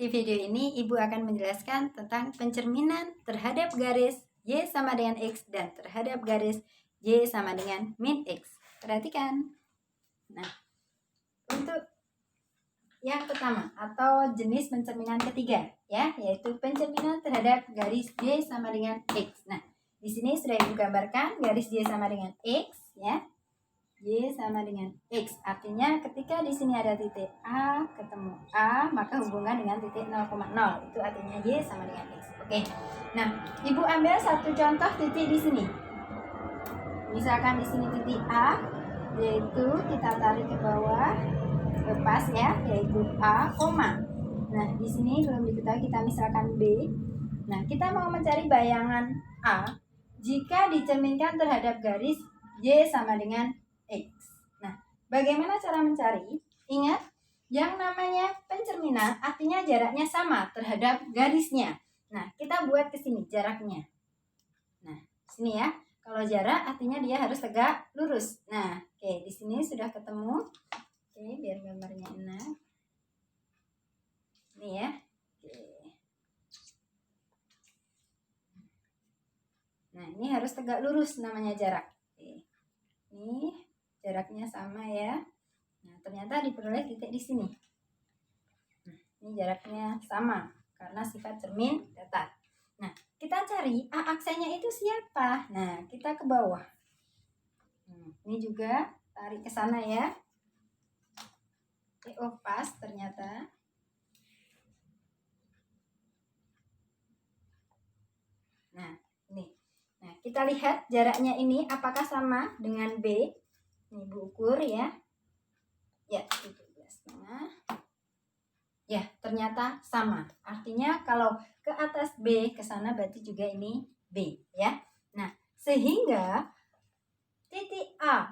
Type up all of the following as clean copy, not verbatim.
di video ini Ibu akan menjelaskan tentang pencerminan terhadap garis Y sama dengan X dan terhadap garis Y sama dengan min X. Perhatikan. Nah, untuk yang pertama atau jenis pencerminan ketiga ya, yaitu pencerminan terhadap garis Y sama dengan X. Nah, di sini sudah Ibu gambarkan garis Y sama dengan X ya. Y sama dengan X, artinya ketika di sini ada titik A ketemu A, maka hubungan dengan titik 0,0 itu artinya Y sama dengan X. Oke. Nah, Ibu ambil satu contoh titik di sini. Misalkan di sini titik A, yaitu kita tarik ke bawah, lepas ya, yaitu A, koma. Nah, di sini belum diketahui, kita misalkan B. Nah, kita mau mencari bayangan A jika dicerminkan terhadap garis Y sama dengan X. Nah, bagaimana cara mencari? Ingat, yang namanya pencerminan artinya jaraknya sama terhadap garisnya. Nah, kita buat ke sini jaraknya. Nah, sini ya. Kalau jarak artinya dia harus tegak lurus. Nah, oke, di sini sudah ketemu. Oke, biar gambarnya enak. Ini ya. Oke. Nah, ini harus tegak lurus namanya jarak. Oke. Ini jaraknya sama ya. Nah, ternyata diperoleh titik di sini. Nah, ini jaraknya sama karena sifat cermin datar. Nah, kita cari A aksennya itu siapa? Nah, kita ke bawah. Ini juga tarik ke sana ya. Oke, oh pas ternyata. Nah, ini. Nah, kita lihat jaraknya ini apakah sama dengan B? Ini Ibu ukur ya. Ya, 17,5. Ya, ternyata sama. Artinya kalau ke atas B ke sana berarti juga ini B ya. Nah, sehingga titik A,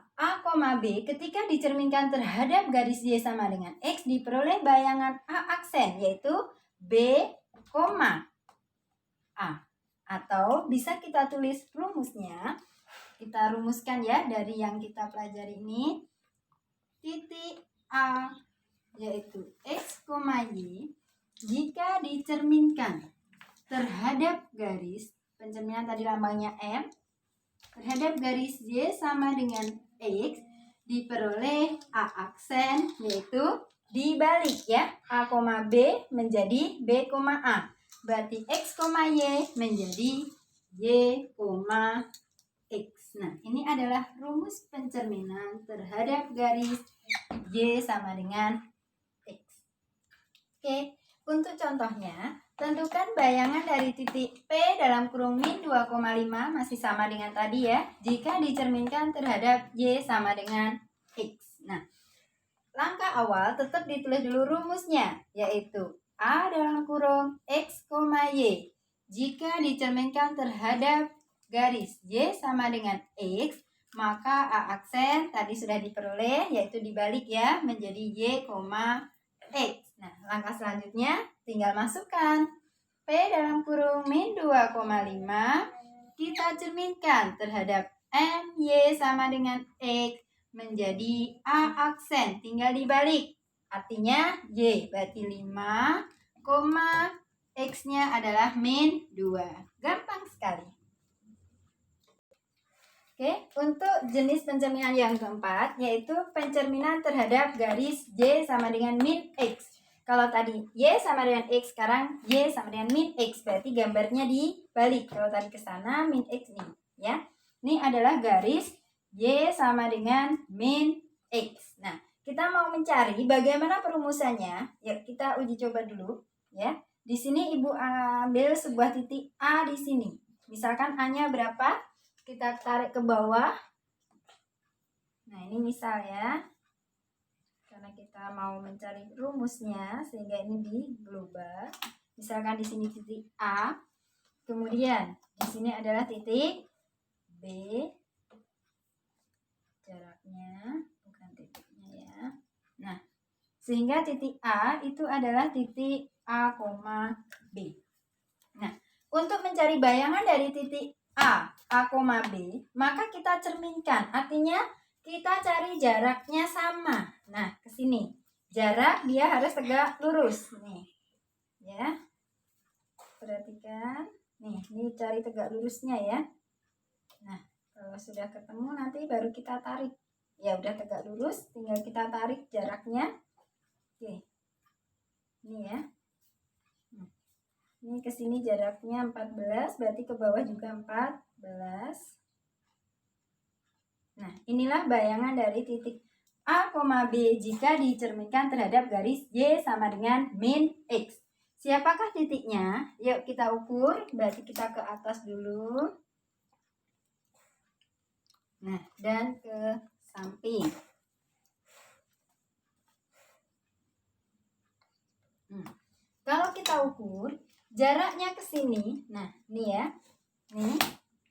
B ketika dicerminkan terhadap garis Y sama dengan X diperoleh bayangan A aksen yaitu B, A. Atau bisa kita tulis rumusnya. Kita rumuskan ya dari yang kita pelajari ini. Titik A yaitu X, Y jika dicerminkan terhadap garis, pencerminan tadi lambangnya M, terhadap garis Y sama dengan X diperoleh A aksen yaitu dibalik ya. A, B menjadi B, A. Berarti X, Y menjadi Y, X. Nah, ini adalah rumus pencerminan terhadap garis Y sama dengan X. Oke, untuk contohnya, tentukan bayangan dari titik P dalam kurung min 2,5 masih sama dengan tadi ya, jika dicerminkan terhadap Y sama dengan X. Nah, langkah awal tetap ditulis dulu rumusnya, yaitu A dalam kurung X, Y. Jika dicerminkan terhadap garis Y sama dengan X, maka A aksen tadi sudah diperoleh, yaitu dibalik ya, menjadi Y, X. Nah, langkah selanjutnya tinggal masukkan P dalam kurung min 2,5 kita cerminkan terhadap M, Y sama dengan X menjadi A aksen, tinggal dibalik. Artinya Y berarti 5, X-nya adalah min 2. Gampang sekali. Oke, untuk jenis pencerminan yang keempat yaitu pencerminan terhadap garis Y sama dengan min X. Kalau tadi Y sama dengan X, sekarang Y sama dengan min X, berarti gambarnya dibalik. Kalau tadi ke sana min X nih, ya. Ini adalah garis Y sama dengan min X. Nah, kita mau mencari bagaimana perumusannya. Yuk kita uji coba dulu, ya. Di sini Ibu ambil sebuah titik A di sini. Misalkan A-nya berapa? Kita tarik ke bawah. Nah, ini misal ya. Karena kita mau mencari rumusnya sehingga ini di global. Misalkan di sini titik A. Kemudian di sini adalah titik B. Jaraknya bukan titiknya ya. Nah, sehingga titik A itu adalah titik A, B. Nah, untuk mencari bayangan dari titik A, B, maka kita cerminkan. Artinya kita cari jaraknya sama. Nah, ke sini. Jarak dia harus tegak lurus nih. perhatikan. Nih, ini cari tegak lurusnya ya. Nah, kalau sudah ketemu nanti baru kita tarik. Ya udah tegak lurus, tinggal kita tarik jaraknya. Oke. Ini ya. Ini ke sini jaraknya 14, berarti ke bawah juga 14. Nah, inilah bayangan dari titik A, B jika dicerminkan terhadap garis Y sama dengan min X. Siapakah titiknya? Yuk kita ukur, berarti kita ke atas dulu. Nah, dan ke samping. Kalau kita ukur, jaraknya ke sini, nah ini ya, nih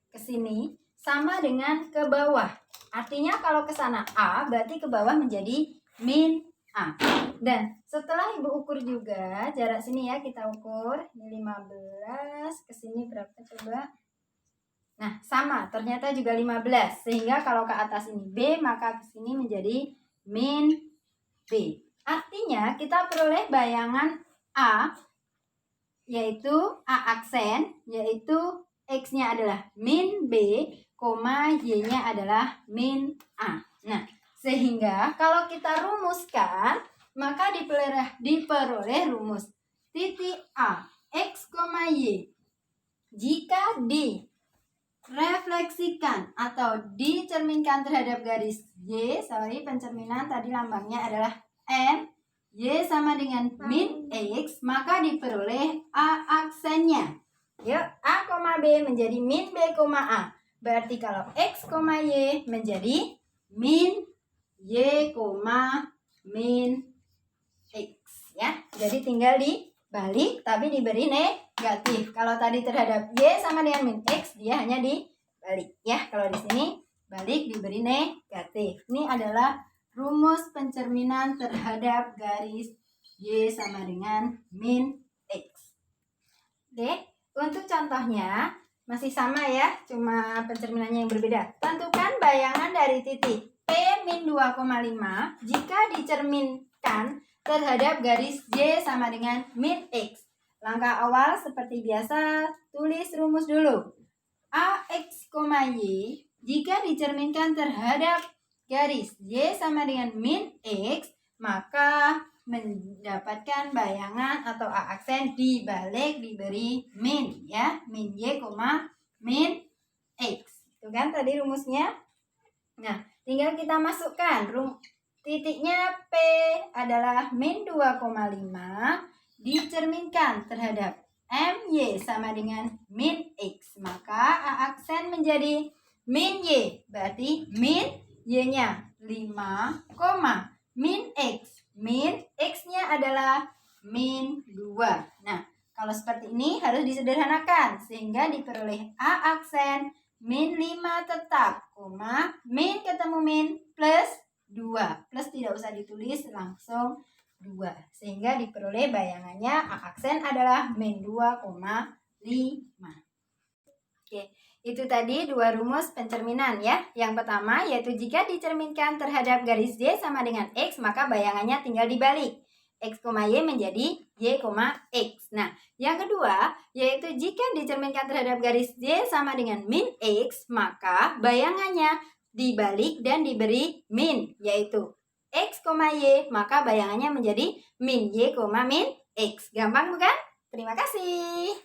ke sini sama dengan ke bawah. Artinya kalau ke sana A, berarti ke bawah menjadi min A. Dan setelah Ibu ukur juga, jarak sini ya kita ukur. Ini 15, ke sini berapa coba? Nah, sama, ternyata juga 15. Sehingga kalau ke atas ini B, maka ke sini menjadi min B. Artinya kita peroleh bayangan A, yaitu A aksen, yaitu X-nya adalah min B, Y-nya adalah min A. Nah, sehingga kalau kita rumuskan, maka diperoleh rumus titik A, X, Y. Jika direfleksikan atau dicerminkan terhadap garis Y, pencerminan tadi lambangnya adalah M, Y sama dengan min X, maka diperoleh A aksennya. Yuk, A, B menjadi min B, A. Berarti kalau X, Y menjadi min Y, min X. Ya, jadi tinggal dibalik, tapi diberi negatif. Kalau tadi terhadap Y sama dengan min X, dia hanya dibalik. Ya, kalau di sini balik diberi negatif. Ini adalah rumus pencerminan terhadap garis Y sama dengan min X. Oke. Untuk contohnya masih sama ya, cuma pencerminannya yang berbeda. Tentukan bayangan dari titik P min 2,5 jika dicerminkan terhadap garis Y sama dengan min X. Langkah awal seperti biasa, tulis rumus dulu. AX, Y jika dicerminkan terhadap garis Y sama dengan min X, maka mendapatkan bayangan atau A aksen dibalik diberi min ya, min Y, min X. Itu kan tadi rumusnya. Nah, tinggal kita masukkan titiknya P adalah min 2,5 dicerminkan terhadap MY sama dengan min X, maka A aksen menjadi min Y, berarti min Y-nya 5, min X. Min X-nya adalah min 2. Nah, kalau seperti ini harus disederhanakan sehingga diperoleh A aksen min 5 tetap, min ketemu min plus 2. Plus tidak usah ditulis, langsung 2. Sehingga diperoleh bayangannya A aksen adalah min 2,5. Oke. Itu tadi dua rumus pencerminan ya. Yang pertama yaitu jika dicerminkan terhadap garis Y sama dengan X, maka bayangannya tinggal dibalik. X, Y menjadi Y, X. Nah, yang kedua yaitu jika dicerminkan terhadap garis Y sama dengan min X, maka bayangannya dibalik dan diberi min, yaitu X, Y, maka bayangannya menjadi min Y, min X. Gampang bukan? Terima kasih.